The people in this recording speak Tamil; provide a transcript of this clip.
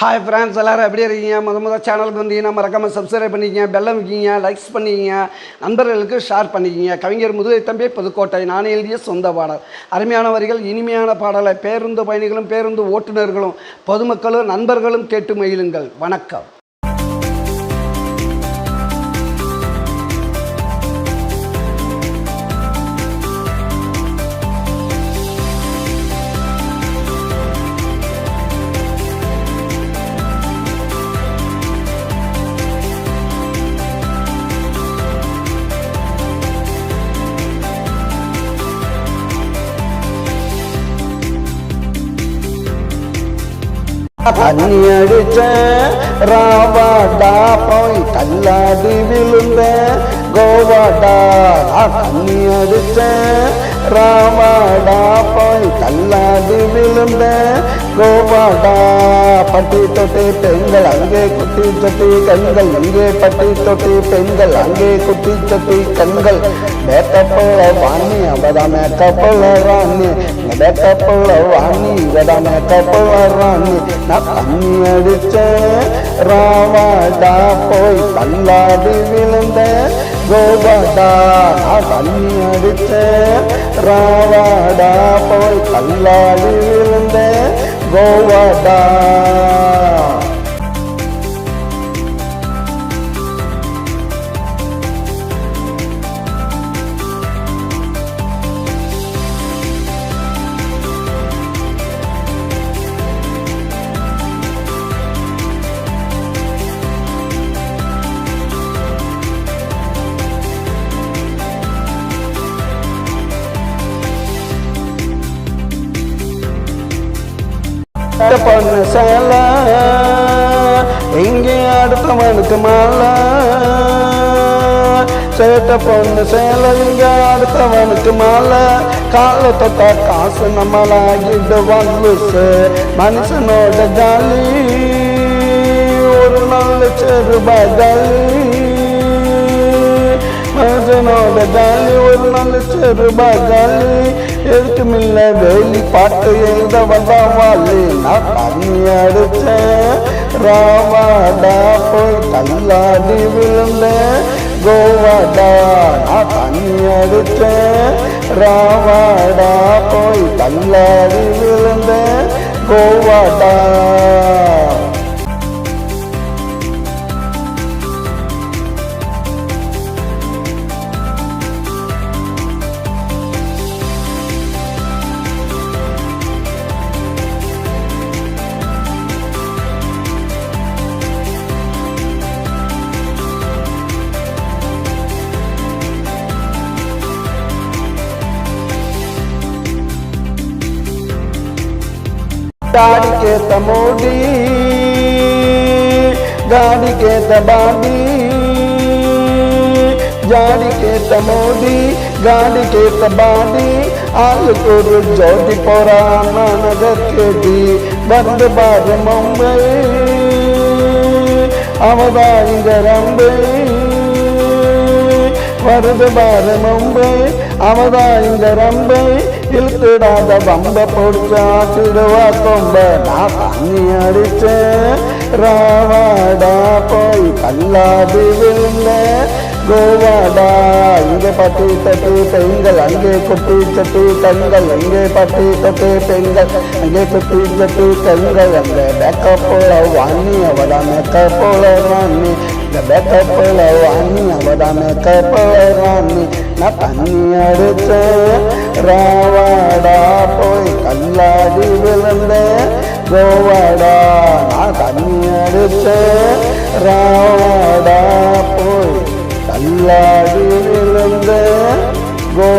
ஹாய் ஃப்ரெண்ட்ஸ், எல்லோரும் எப்படி இருக்கீங்க? முதல் சேனலுக்கு வந்தீங்கன்னா மறக்காமல் சப்ஸ்கிரைப் பண்ணிக்கிங்க, பெல்லம் வைக்கிங்க, லைக்ஸ் பண்ணிக்கிங்க, நண்பர்களுக்கு ஷேர் பண்ணிக்கிங்க. கவிஞர் முதுகை தம்பி புதுக்கோட்டை. நான் எழுதிய சொந்த பாடல். அருமையான வரிகள், இனிமையான பாடலை பேருந்து பயணிகளும் பேருந்து ஓட்டுநர்களும் பொதுமக்களும் நண்பர்களும் கேட்டு மகிழுங்கள். வணக்கம். தண்ணி அடிச்ச ராவாடா போய் கல்லாடி விழுந்த கோவாடா. தண்ணி அடிச்ச ராவாடா போய் கல்லாடி விழுந்த கோவாடா. பட்டி தொட்டி பெண்கள் அங்கே குட்டி சட்டி கண்கள், இங்கே பட்டி தொட்டி பெண்கள் அங்கே குட்டி சட்டி கண்கள். மேக்கப்போல வாணி அவதா மேக்கப்போல ராணி, மேக்கப்போல வாணி இவதா மேக்கப்போல ராணி. நான் தண்ணி அடிச்ச ராவாடா போய் கல்லாடி விழுந்த கோவாடா. நான் தண்ணி அடிச்ச ராவாடா போய் கல்லாடி விழுந்த கோவாடா. பொண்ணு சேல எங்கே அடுத்தவனுக்கு மாலை, சேட்ட பொண்ணு சேல இங்க அடுத்தவனுக்கு மாலை. கால தொட்ட காசு நம்மளாகிட்டு வல்லுசு, மனுஷனோட ஜாலி ஒரு நல்ல செருபாலி. மனுஷனோட ஜாலி ஒரு நல்ல செருபாலி. எழுத்துமில்ல வேலி பாட்டு எழுத வந்தாவாளி. நான் தண்ணி அடிச்ச ராவாடா போய் கல்லாடி விழுந்த கோவாடா. நான் தண்ணி அடிச்ச ராவாடா போய் கல்லாடி விழுந்த கோவாடா. गाड़ी के तमोडी, गाड़ी के तबाडी, गाड़ी के तमोडी, गाड़ी के तबाडी. आलूर जोड़ी पुराना नगर के दी बंद बार मुंबई அவதாயிங்கரம்பை. வருது பார மும்பை அவதாயிங்கரம்பை. இழுத்துடாத பம்ப பொடிச்சா திருவா கொம்ப. நான் தண்ணி அடிச்ச ராவாடா போய் கல்லாடி விழுந்த கோவாடா. இங்கே பட்டி தொட்டி பெண்கள் அங்கே குட்டி சட்டி கண்கள், இங்கே பட்டி தொட்டி பெண்கள் அங்கே குட்டி சட்டி கண்கள். அங்கே மேக்கப்போல வாணி அவதா மேக்கப்போல ராணி, இந்த மேக்கப்போல வாணி அவதா மேக்கப்போல ராணி. நான் தண்ணி அடிச்ச ராவாடா போய் கல்லாடி விழுந்த கோவாடா. நான் தண்ணி அடிச்ச ராவாடா போய் கல்லாடி விழுந்த கோ